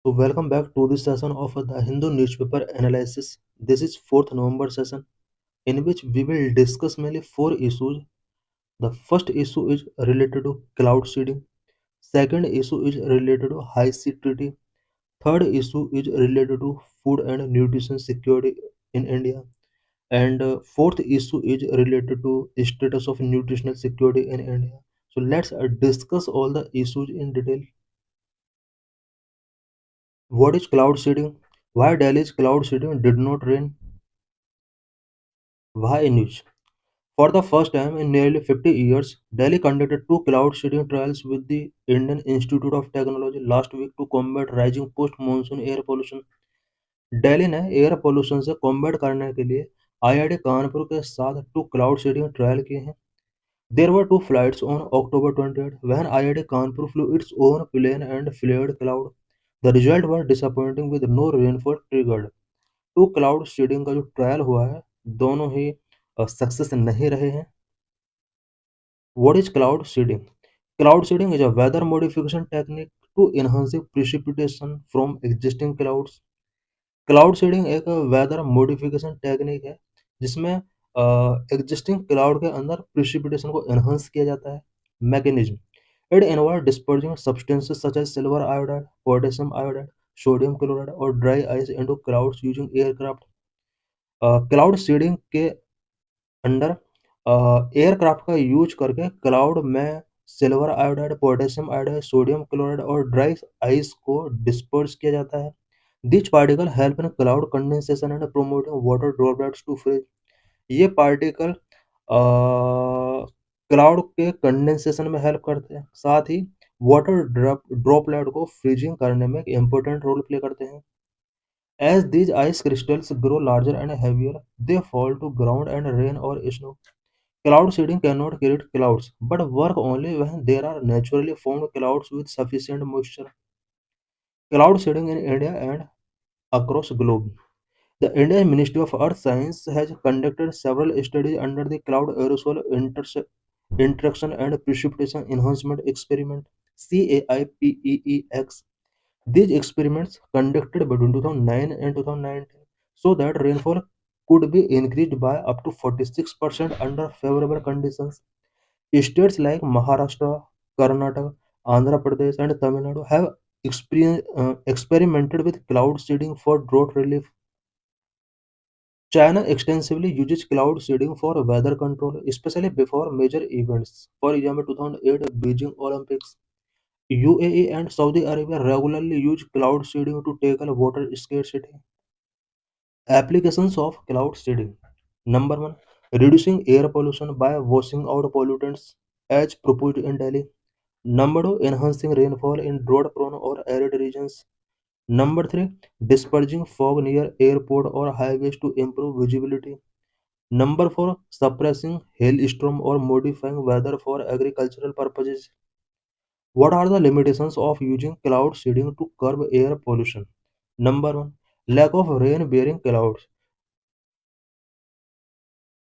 So welcome back to this session of the Hindu newspaper analysis. This is 4th November session in which we will discuss mainly four issues. The first issue is related to cloud seeding. Second issue is related to high seed treaty. Third issue is related to food and nutrition security in India. And fourth issue is related to status of nutritional security in India. So let's discuss all the issues in detail. What is cloud seeding? Why Delhi's cloud seeding did not rain? Why news? For the first time in nearly 50 years, Delhi conducted two cloud seeding trials with the Indian Institute of Technology last week to combat rising post-monsoon air pollution. Delhi ने air pollution से combat करने के लिए IIT Kanpur के साथ to cloud seeding trial किए हैं. There were two flights on October 28 when IIT Kanpur flew its own plane and flared cloud. The result was disappointing with no rainfall triggered. To cloud seeding का जो trial हुआ है दोनों ही success नहीं रहे हैं. What is cloud seeding? Cloud seeding is a weather modification technique to enhance precipitation from existing clouds. Cloud seeding एक weather modification technique है जिसमें एग्जिस्टिंग क्लाउड के अंदर प्रिसिपिटेशन को एनहांस किया जाता है. Mechanism it involve dispersing substances such as silver iodide, potassium iodide, sodium chloride और dry ice into clouds using aircraft. Cloud seeding के अंडर एयरक्राफ्ट का यूज करके क्लाउड में silver iodide, potassium iodide, sodium chloride और dry ice को disperse किया जाता है. This particle help in cloud condensation and promoting water droplets to freeze. ये पार्टिकल क्लाउड के कंडेंसेशन में हेल्प करते हैं, साथ ही वाटर ड्रॉपलेट को फ्रीजिंग करने में एक इम्पोर्टेंट रोल प्ले करते हैं. As these ice crystals grow larger and heavier, they fall to ground and rain or snow. Cloud seeding cannot create clouds, but work only when there are naturally formed clouds with sufficient moisture. Cloud seeding in India and across globe. The Indian Ministry of Earth Science has conducted several studies under the Cloud Aerosol Interaction and Precipitation Enhancement Experiment CAIPEEX. These experiments conducted between 2009 and 2019 so that rainfall could be increased by up to 46% under favorable conditions. States like Maharashtra, Karnataka, Andhra Pradesh, and Tamil Nadu have experimented with cloud seeding for drought relief. China extensively uses cloud seeding for weather control, especially before major events. For example, 2008 Beijing Olympics. UAE and Saudi Arabia regularly use cloud seeding to tackle water scarcity. Applications of cloud seeding. Number one, reducing air pollution by washing out pollutants as proposed in Delhi. Number two, enhancing rainfall in drought-prone or arid regions. Number three, dispersing fog near airport or highways to improve visibility. Number four, suppressing hailstorm or modifying weather for agricultural purposes. What are the limitations of using cloud seeding to curb air pollution? Number one, lack of rain-bearing clouds.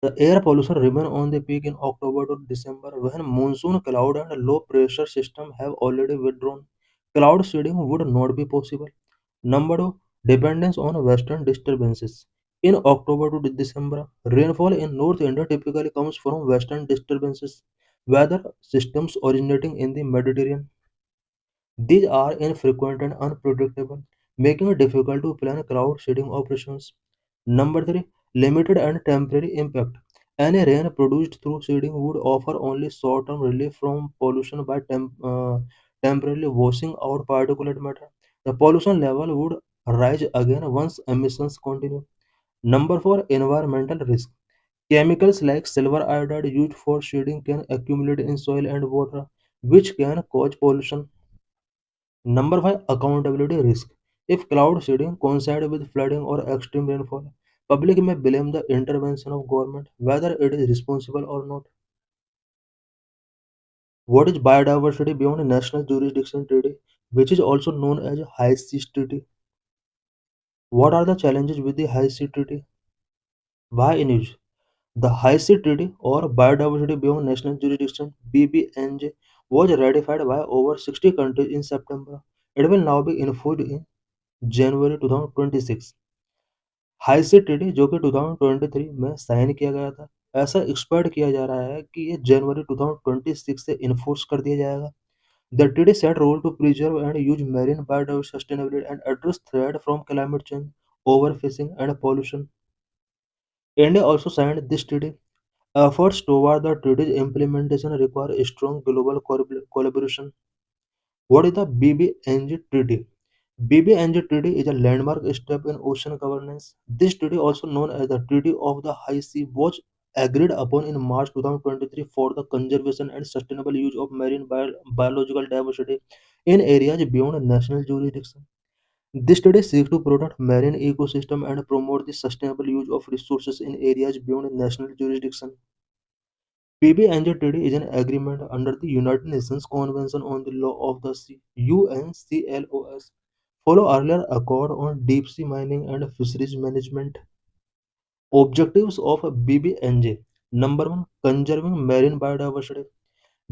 The air pollution remains on the peak in October to December when monsoon cloud and low pressure system have already withdrawn. Cloud seeding would not be possible. Number two, dependence on western disturbances. In October to December, rainfall in North India typically comes from western disturbances, weather systems originating in the Mediterranean. These are infrequent and unpredictable, making it difficult to plan cloud seeding operations. Number three, limited and temporary impact. Any rain produced through seeding would offer only short-term relief from pollution by temporarily washing out particulate matter. The pollution level would rise again once emissions continue. Number four, environmental risk. Chemicals like silver iodide used for seeding can accumulate in soil and water, which can cause pollution. Number five, accountability risk. If cloud seeding coincides with flooding or extreme rainfall, public may blame the intervention of government, whether it is responsible or not. What is biodiversity beyond national jurisdiction treaty, which is also known as High Seas Treaty? What are the challenges with the High Seas Treaty? Why in use? The High Seas Treaty or Biodiversity Beyond National Jurisdiction (BBNJ) was ratified by over 60 countries in September. It will now be enforced in जनवरी 2026। High sea treaty जो कि 2023 में sign किया गया था, ऐसा expect किया जा रहा है कि ये जनवरी 2026 से इन्फोर्स कर दिया जाएगा। The treaty set role to preserve and use marine biodiversity sustainably and address threat from climate change, overfishing, and pollution. India also signed this treaty. Efforts toward the treaty's implementation require strong global collaboration. What is the BBNG Treaty? BBNG Treaty is a landmark step in ocean governance. This treaty, also known as the Treaty of the High Sea, was agreed upon in March 2023 for the conservation and sustainable use of marine biological diversity in areas beyond national jurisdiction. This treaty seeks to protect marine ecosystem and promote the sustainable use of resources in areas beyond national jurisdiction. PBNJ Treaty is an agreement under the United Nations Convention on the Law of the Sea (UNCLOS). Follow earlier accord on deep sea mining and fisheries management. Objectives of BBNJ: Number one, conserving marine biodiversity.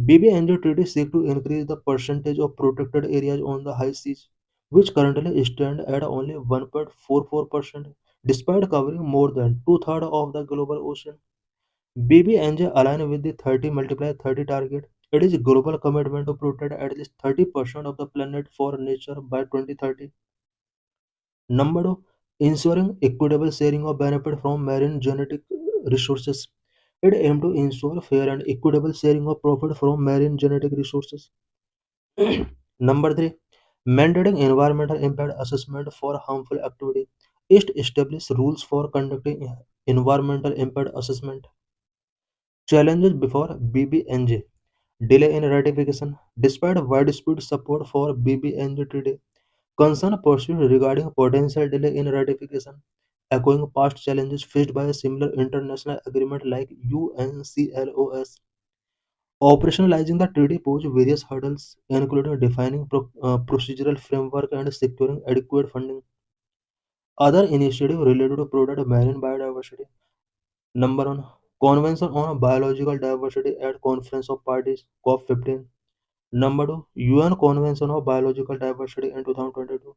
BBNJ Treaty seeks to increase the percentage of protected areas on the high seas, which currently stand at only 1.44%, despite covering more than two-thirds of the global ocean. BBNJ align with the 30 multiply 30 target. It is a global commitment to protect at least 30% of the planet for nature by 2030. Number two, ensuring equitable sharing of benefit from marine genetic resources. It aims to ensure fair and equitable sharing of profit from marine genetic resources. Number three, mandating environmental impact assessment for harmful activity. It establishes rules for conducting environmental impact assessment. Challenges before BBNJ. Delay in ratification. Despite widespread support for BBNJ today, concern pursued regarding potential delay in ratification, echoing past challenges faced by a similar international agreement like UNCLOS. Operationalizing the treaty poses various hurdles, including defining procedural framework and securing adequate funding. Other initiatives related to protect marine biodiversity. Number one, Convention on Biological Diversity at Conference of Parties (COP15). Number two, UN Convention of Biological Diversity in 2022.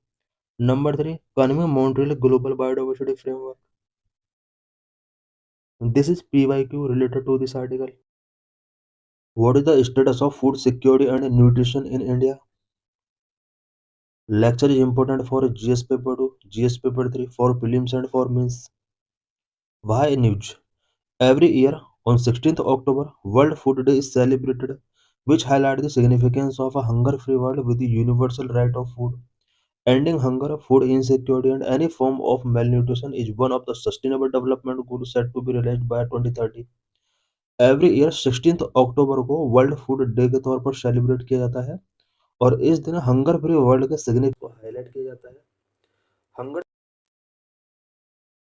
Number three, Convening Montreal Global Biodiversity Framework. This is PYQ related to this article. What is the status of food security and nutrition in India? Lecture is important for GS paper 2, GS paper 3, for prelims and for mains. Why news? Every year on 16th October, World Food Day is celebrated, which highlights the significance of a hunger-free world with the universal right of food. Ending hunger, food insecurity, and any form of malnutrition is one of the sustainable development goals set to be realized by 2030. Every year 16th अक्टूबर को world food day के तौर पर celebrate किया जाता है और इस दिन हंगर फ्री वर्ल्ड के सिग्निफिकेंस को हाईलाइट किया जाता है। हंगर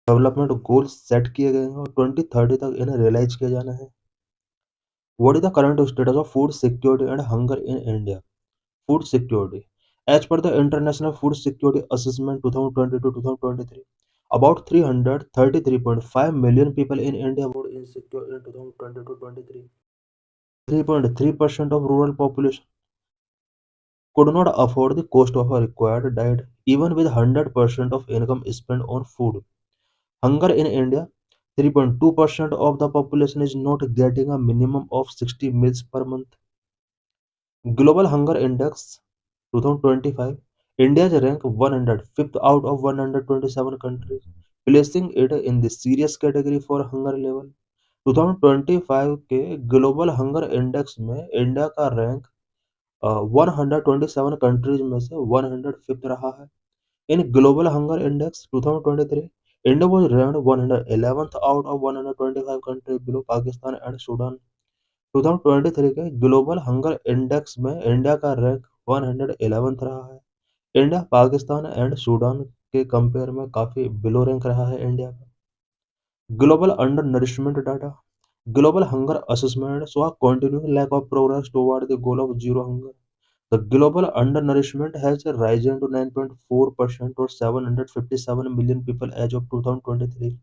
डेवलपमेंट गोल्स सेट किए गए हैं और 2030 तक इन्हें रियलाइज किया जाना है। What is the current status of food security and hunger in India? Food security. As per the International Food Security Assessment 2022-2023, about 333.5 million people in India were insecure in 2022-23. 3.3% of rural population could not afford the cost of a required diet, even with 100% of income spent on food. Hunger in India: 3.2% of the population is not getting a minimum of 60 meals per month. Global Hunger Index 2025, India is ranked 105th out of 127 countries, placing it in the serious category for hunger level. 2025 के global hunger index में India का rank 127 countries में से 105th रहा है। In global hunger index 2023, India was ranked 111th out of 125 countries below Pakistan and Sudan. 2023 के global hunger index में India का रैंक 111th रहा है। इंडिया पाकिस्तान एंड सूडान के कंपेयर में काफी बिलो रैंक रहा है इंडिया का। Global under nourishment data. Global Hunger Assessment saw a continuing lack of progress toward the goal of zero hunger. The global undernourishment has risen to 9.4% or 757 million people as of 2023.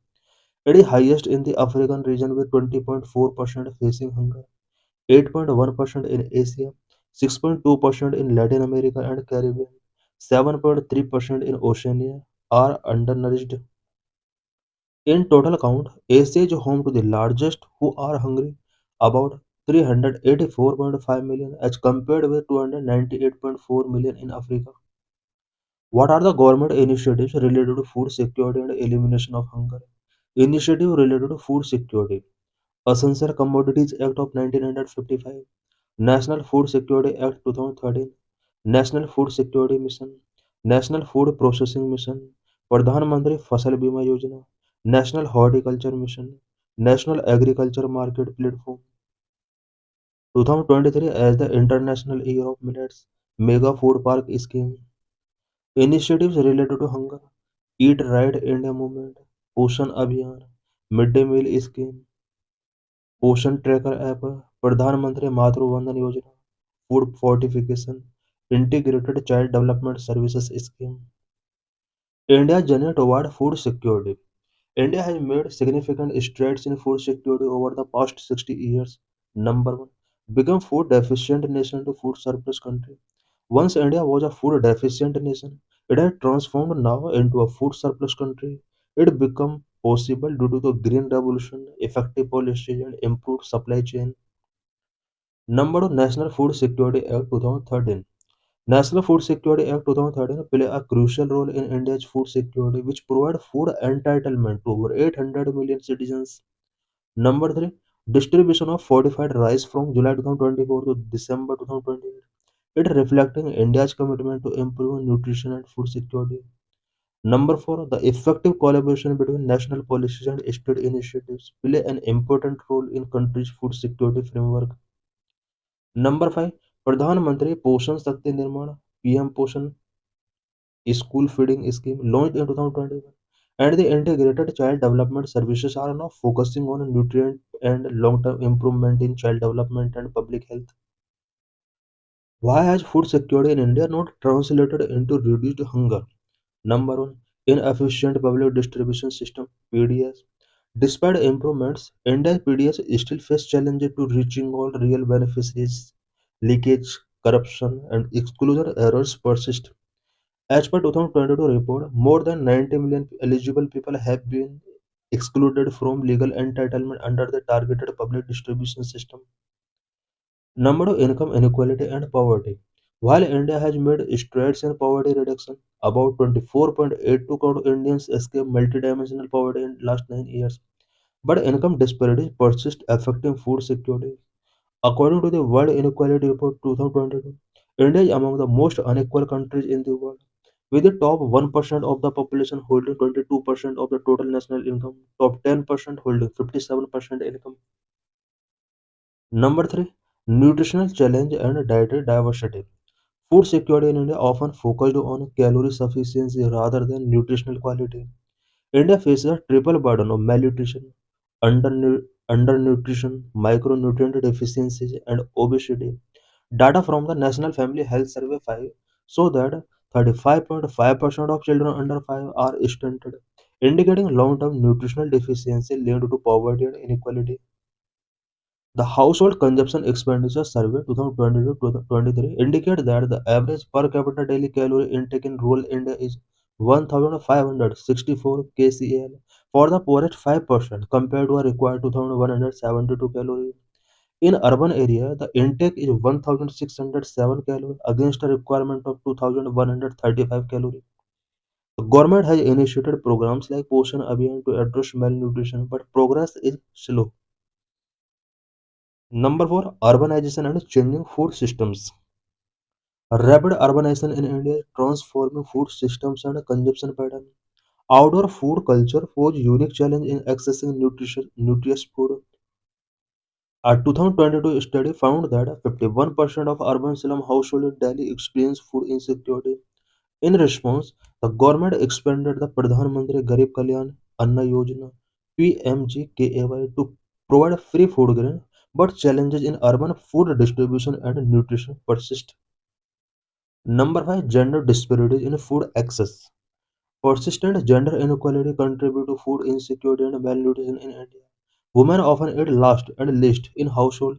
It is highest in the African region with 20.4% facing hunger, 8.1% in Asia, 6.2% in Latin America and Caribbean, 7.3% in Oceania are undernourished. In total count, Asia is home to the largest who are hungry, about 384.5 million as compared with 298.4 million in Africa. What are the government initiatives related to food security and elimination of hunger? Initiative related to food security. Essential Commodities Act of 1955, National Food Security Act 2013, National Food Security Mission, National Food Processing Mission, Pradhan Mantri Fasal Bima Yojana, National Horticulture Mission, National Agriculture Market Platform. 2023 as the International Year of Millets, Mega Food Park Scheme. Initiatives related to hunger, Eat Right India Movement, Poshan Abhiyan, Midday Meal Scheme, पोषण tracker app, प्रधानमंत्री मातृ वंदन योजना, food fortification, integrated child development services scheme. India's journey toward food security. India has made significant strides in food security over the past 60 years. Number one, become food deficient nation to food surplus country. Once India was a food deficient nation, it has transformed now into a food surplus country. It became possible due to the green revolution, effective policies, and improved supply chain. Number two, National Food Security Act 2013. National Food Security Act 2013 play a crucial role in India's food security, which provide food entitlement to over 800 million citizens. Number three, distribution of fortified rice from July 2024 to December 2028. It reflecting India's commitment to improve nutrition and food security. Number four, the effective collaboration between national policies and state initiatives play an important role in country's food security framework. Number five, Pradhan Mantri Poshan Shakti Nirman PM Poshan school feeding scheme launched in 2021, and the integrated child development services are now focusing on nutrient and long-term improvement in child development and public health. Why has food security in India not translated into reduced hunger? Number one, inefficient public distribution system (PDS). Despite improvements, India's PDS still face challenges to reaching all real beneficiaries. Leakage, corruption, and exclusion errors persist. As per 2022 report, more than 90 million eligible people have been excluded from legal entitlement under the targeted public distribution system. Number two, income inequality and poverty. While India has made strides in poverty reduction, about 24.82 crore Indians escape multidimensional poverty in last 9 years. But income disparities persist, affecting food security. According to the World Inequality Report 2022, India is among the most unequal countries in the world, with the top 1% of the population holding 22% of the total national income, top 10% holding 57% income. Number 3, nutritional challenge and dietary diversity. Food security in India often focused on calorie sufficiency rather than nutritional quality. India faces a triple burden of malnutrition, undernutrition, micronutrient deficiencies, and obesity. Data from the National Family Health Survey 5 show that 35.5% of children under 5 are stunted, indicating long-term nutritional deficiency linked to poverty and inequality. The Household Consumption Expenditure Survey 2022-2023 indicate that the average per capita daily calorie intake in rural India is 1,564 kcal for the poorest 5% compared to a required 2,172 calories. In urban area, the intake is 1,607 calories against a requirement of 2,135 calories. The government has initiated programs like Poshan Abhiyan to address malnutrition, but progress is slow. Number four, urbanization and changing food systems. Rapid urbanization in India is transforming food systems and consumption patterns. Outdoor food culture pose unique challenge in accessing nutritious food. A 2022 study found that 51% of urban slum households in Delhi experience food insecurity. In response, the government expanded the Pradhan Mantri Garib Kalyan Anna Yojana (PMGKAY) to provide free food grain, but challenges in urban food distribution and nutrition persist. Number 5, gender disparities in food access. Persistent gender inequality contribute to food insecurity and malnutrition in India. Women often eat last and least in household,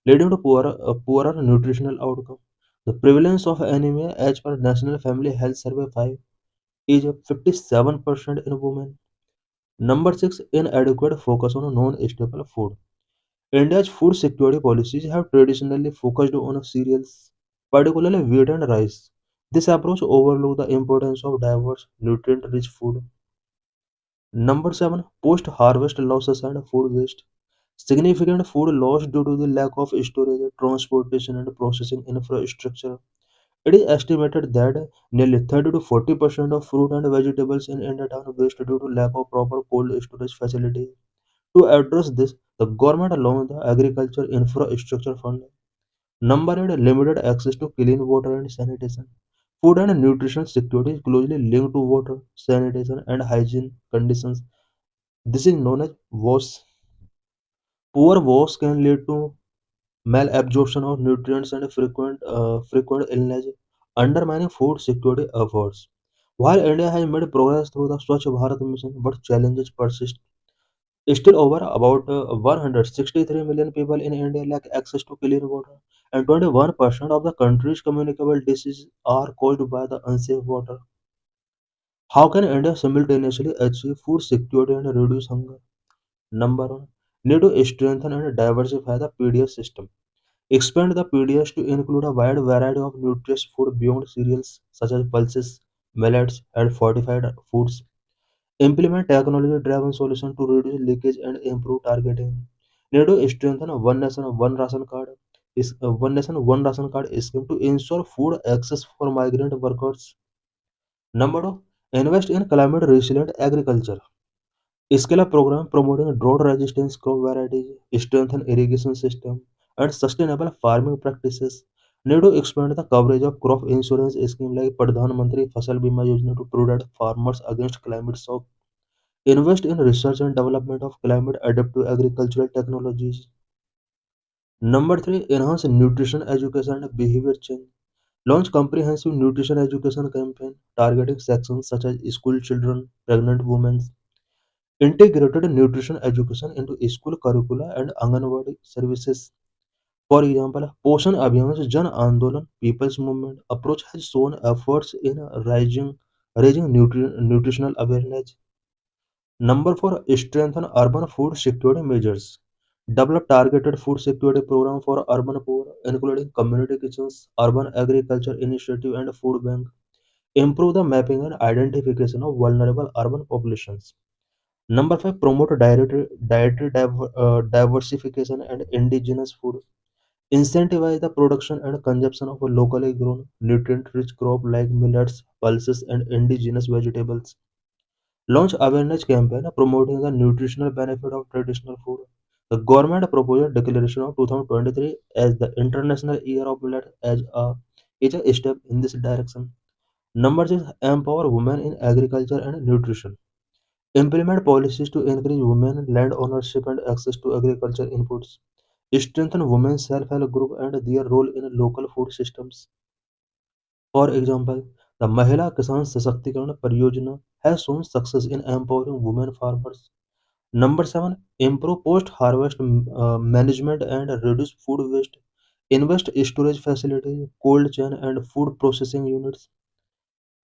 leading to poorer nutritional outcome. The prevalence of anemia as per National Family Health Survey 5 is 57% in women. Number 6, inadequate focus on non-staple food. India's food security policies have traditionally focused on cereals, particularly wheat and rice. This approach overlooks the importance of diverse, nutrient-rich food. Number 7, post-harvest losses and food waste. Significant food loss due to the lack of storage, transportation, and processing infrastructure. It is estimated that nearly 30 to 40% of fruit and vegetables in India are waste due to lack of proper cold storage facilities. To address this, the government launched the Agriculture Infrastructure Fund. Number 8, limited access to clean water and sanitation. Food and nutrition security is closely linked to water, sanitation, and hygiene conditions. This is known as WAS. Poor WAS can lead to malabsorption of nutrients and frequent illness, undermining food security efforts. While India has made progress through the Swachh Bharat mission, but challenges persist. Still, over about 163 million people in India lack access to clean water, and 21% of the country's communicable diseases are caused by the unsafe water. How can India simultaneously achieve food security and reduce hunger? Number one, need to strengthen and diversify the PDS system. Expand the PDS to include a wide variety of nutritious food beyond cereals such as pulses, millets, and fortified foods. Implement technology-driven solutions to reduce leakage and improve targeting. Need to strengthen a one nation one ration card is a one nation one ration card scheme to ensure food access for migrant workers. Number two, invest in climate resilient agriculture. Scale up program promoting drought resistance crop varieties, strengthen irrigation system, and sustainable farming practices. Need to expand the coverage of crop insurance scheme like Pradhan Mantri Fasal Bima Yojana to protect farmers against climate shock. Invest in research and development of climate adaptive agricultural technologies. Number 3, enhance nutrition education and behavior change. Launch comprehensive nutrition education campaign targeting sections such as school children, pregnant women. Integrated nutrition education into school curricula and Anganwadi services. For example, Poshan Abhiyan's Jan Andolan People's Movement approach has shown efforts in raising nutritional awareness. Number 4, strengthen urban food security measures. Develop targeted food security program for urban poor, including community kitchens, urban agriculture initiative, and food bank. Improve the mapping and identification of vulnerable urban populations. Number 5, promote diversification and indigenous food. Incentivize the production and consumption of a locally grown, nutrient-rich crop like millets, pulses, and indigenous vegetables. Launch awareness campaign promoting the nutritional benefit of traditional food. The government proposed declaration of 2023 as the International Year of Millet is a step in this direction. Number 6, empower women in agriculture and nutrition. Implement policies to encourage women land ownership and access to agriculture inputs. Strengthen women's self-help group and their role in local food systems. For example, the Mahila Kisan Sashaktikarana Pariyojana has shown success in empowering women farmers. Number 7, improve post-harvest management and reduce food waste. Invest storage facilities, cold chain, and food processing units.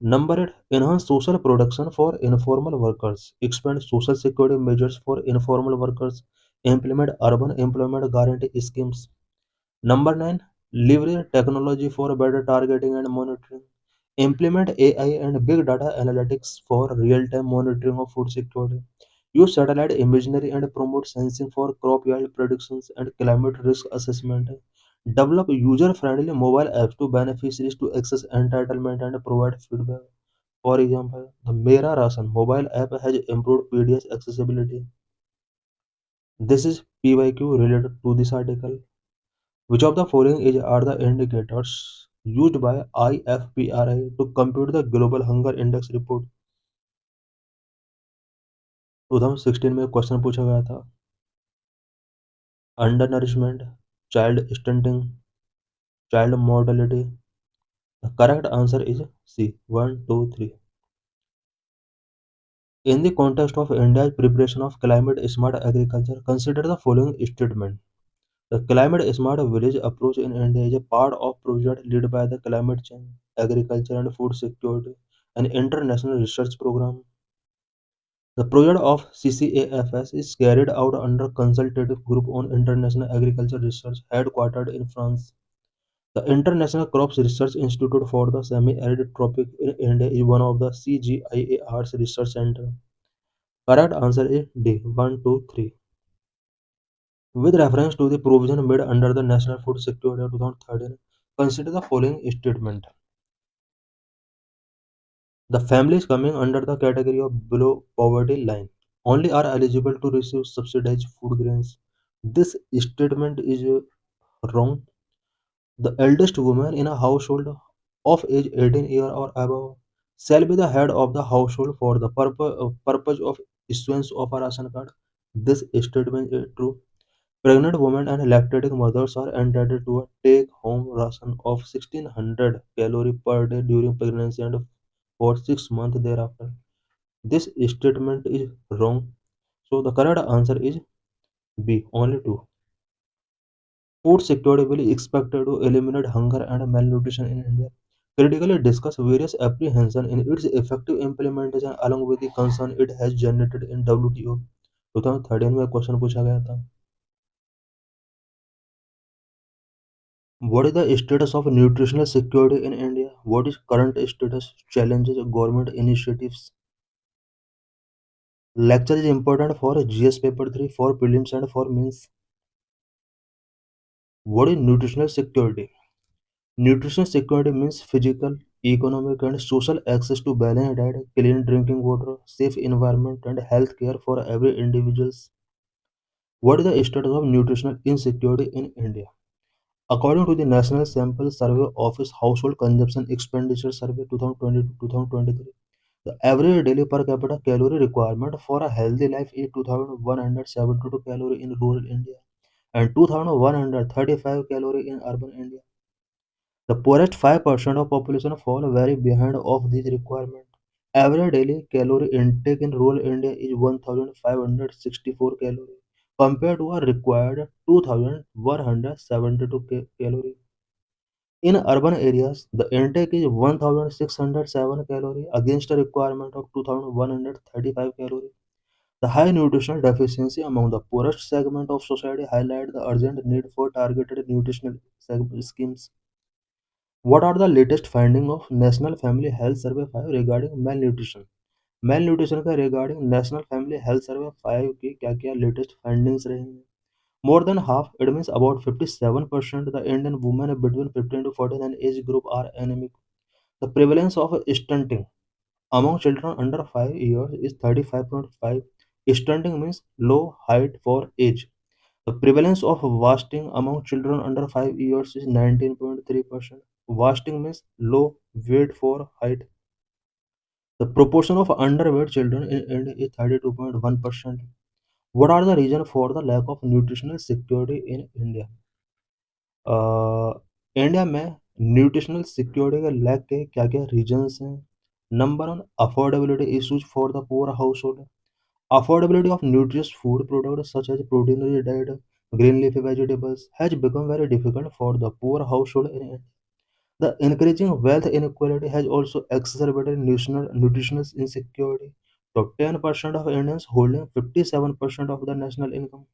Number 8, enhance social protection for informal workers. Expand social security measures for informal workers. Implement urban employment guarantee schemes. Number 9, leverage technology for better targeting and monitoring. Implement AI and big data analytics for real-time monitoring of food security. Use satellite imagery and promote sensing for crop yield predictions and climate risk assessment. Develop user-friendly mobile apps to beneficiaries to access entitlement and provide feedback. For example, the Mera Rasan mobile app has improved PDS accessibility. This is PYQ related to this article. Which of the following are the indicators used by IFPRI to compute the Global Hunger Index report? 2016 में question पूछा गया था. Undernourishment, child stunting, child mortality. The correct answer is C. 1, 2, 3. In the context of India's preparation of climate smart agriculture, consider the following statement. The climate smart village approach in India is a part of project led by the Climate Change, Agriculture and Food Security, an international research program. The project of CCAFS is carried out under Consultative Group on International Agriculture Research headquartered in France. The International Crops Research Institute for the Semi-Arid Tropic in India is one of the CGIAR's research center. Correct answer is D. 1, 2, 3. With reference to the provision made under the National Food Security Act 2013, consider the following statement. The families coming under the category of below poverty line only are eligible to receive subsidized food grains. This statement is wrong. The eldest woman in a household of age 18 years or above shall be the head of the household for the purpose of issuance of a ration card. This statement is true. Pregnant women and lactating mothers are entitled to a take-home ration of 1600 calories per day during pregnancy and for 6 months thereafter. This statement is wrong. So the correct answer is B, only two. Food security will be expected to eliminate hunger and malnutrition in India. Critically discuss various apprehensions in its effective implementation along with the concern it has generated in WTO. 2013 में question पूछा गया था. What is the status of nutritional security in India? What is current status, challenges, government initiatives? Lecture is important for GS paper 3, for prelims and for mains. What is nutritional security? Nutrition security means physical, economic, and social access to balanced diet, clean drinking water, safe environment, and health care for every individual. What is the status of nutritional insecurity in India? According to the National Sample Survey Office Household Consumption Expenditure Survey 2020 to 2023, the average daily per capita calorie requirement for a healthy life is 2172 calories in rural India and 2135 calories in urban India. The poorest 5% of population fall very behind of these requirements. Average daily calorie intake in rural India is 1564 calories compared to a required 2172 calories. In urban areas, the intake is 1607 calories against a requirement of 2135 calories. The high nutritional deficiency among the poorest segment of society highlight the urgent need for targeted nutritional schemes. What are the latest findings of National Family Health Survey 5 regarding malnutrition? Malnutrition का regarding National Family Health Survey 5 की क्या-क्या latest findings रही हैं? More than half, it means about 57% the Indian women between 15 to 49 age group are anemic. The prevalence of stunting among children under 5 years is 35.5. Stunting means low height for age. The prevalence of wasting among children under 5 years is 19.3%. Wasting means low weight for height. The proportion of underweight children in India is 32.1%. What are the reasons for the lack of nutritional security in India? A, India में nutritional security के lack के क्या-क्या reasons हैं? Number 1, affordability issues for the poor household. Affordability of nutritious food products such as protein-rich diet, green leafy vegetables has become very difficult for the poor household in India. The increasing wealth inequality has also exacerbated nutritional insecurity. So 10% of Indians holding 57% of the national income.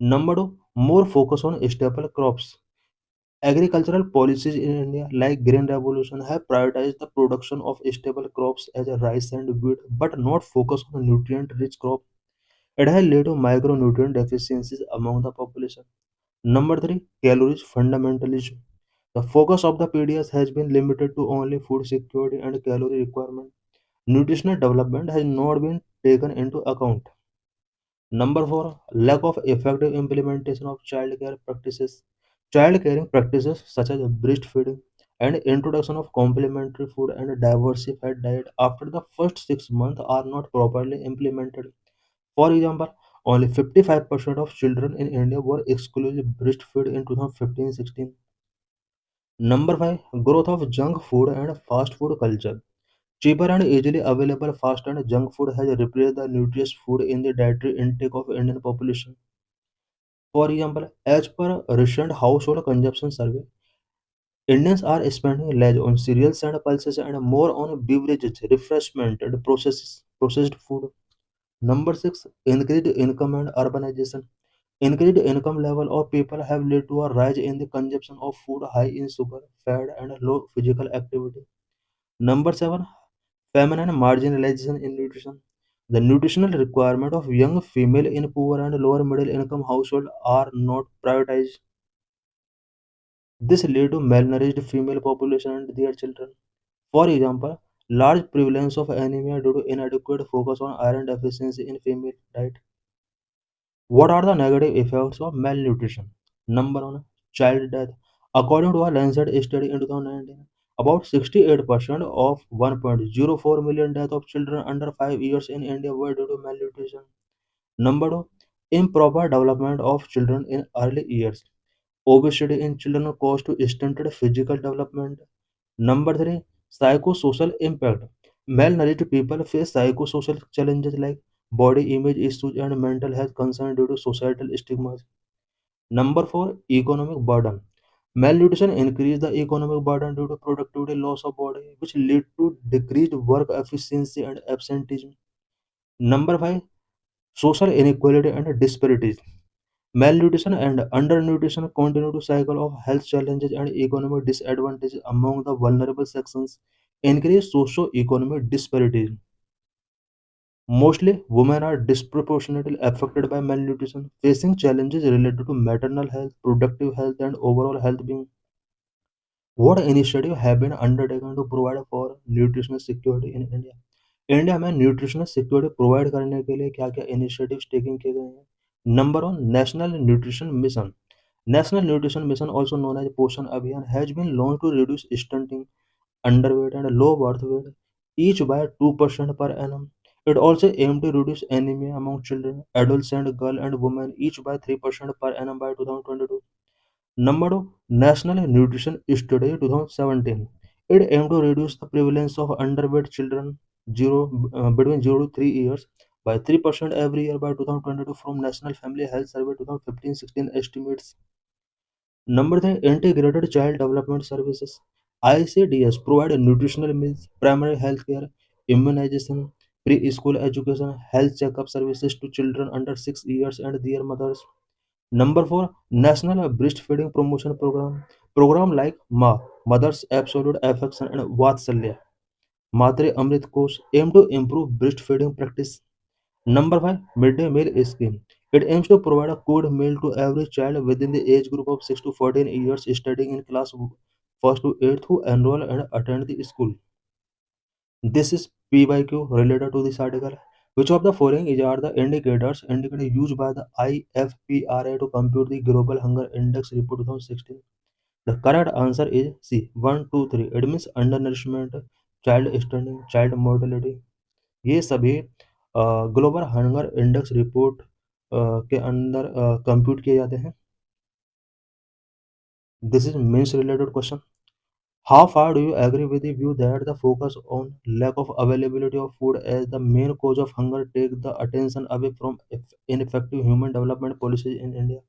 Number two, more focus on staple crops. Agricultural policies in India, like Green Revolution, have prioritized the production of staple crops as rice and wheat, but not focus on nutrient-rich crops. It has led to micronutrient deficiencies among the population. Number three, calories fundamentalism. The focus of the PDS has been limited to only food security and calorie requirement. Nutritional development has not been taken into account. Number four, lack of effective implementation of child care practices. Child caring practices such as breastfeeding and introduction of complementary food and diversified diet after the first 6 months are not properly implemented. For example, only 55% of children in India were exclusively breastfed in 2015-16. Number 5, growth of junk food and fast food culture. Cheaper and easily available fast and junk food has replaced the nutritious food in the dietary intake of Indian population. For example, as per a recent household consumption survey, Indians are spending less on cereals and pulses and more on beverages, refreshment, and processed food. Number six, increased income and urbanization. Increased income level of people have led to a rise in the consumption of food high in sugar, fat, and low physical activity. Number seven, famine and marginalization in nutrition. The nutritional requirement of young female in poor and lower middle income households are not prioritized. This led to malnourished female population and their children. For example, large prevalence of anemia due to inadequate focus on iron deficiency in female diet. What are the negative effects of malnutrition? Number one, child death. According to a Lancet study in 2019, about 68% of 1.04 million deaths of children under 5 years in India were due to malnutrition. Number two, improper development of children in early years. Obesity in children causes to stunted physical development. Number three, psychosocial impact. Malnourished people face psychosocial challenges like body image issues and mental health concerns due to societal stigmas. Number four, economic burden. Malnutrition increases the economic burden due to productivity loss of body, which lead to decreased work efficiency and absenteeism. Number five, social inequality and disparities. Malnutrition and undernutrition continue to cycle of health challenges and economic disadvantages among the vulnerable sections, increase socio-economic disparities. Mostly, women are disproportionately affected by malnutrition, facing challenges related to maternal health, productive health, and overall health being. What initiatives have been undertaken to provide for nutritional security in India? India में nutritional security provide करने के लिए क्या क्या initiatives taking किए गए हैं? Number one, national nutrition mission. National Nutrition Mission, also known as Poshan Abhiyan, has been launched to reduce stunting, underweight, and low birth weight, each by 2% per annum. It also aimed to reduce anemia among children, adults, and girls and women, each by 3% per annum by 2022. Number two, National Nutrition Study 2017. It aimed to reduce the prevalence of underweight children between 0 to 3 years by 3% every year by 2022 from National Family Health Survey 2015-16 estimates. Number three, Integrated Child Development Services. ICDS provide nutritional meals, primary health care, immunization, preschool education, health checkup services to children under 6 years and their mothers. Number four, National Breastfeeding Promotion Program. Program like Mother's Absolute Affection and Vatsalya, Matre Amrit Kosh aim to improve breastfeeding practice. Number five, midday meal scheme. It aims to provide a good meal to every child within the age group of 6 to 14 years studying in class 1st to 8th who enroll and attend the school. This is PYQ related to this article. Which of the following is are the indicators used by the IFPRA to compute the Global Hunger Index report 2016? The correct answer is C. 1, 2, 3. It means undernourishment, child stunting, child mortality. ये सभी global hunger index report के अंदर compute किए जाते हैं. This is means related question. How far do you agree with the view that the focus on lack of availability of food as the main cause of hunger take the attention away from ineffective human development policies in India?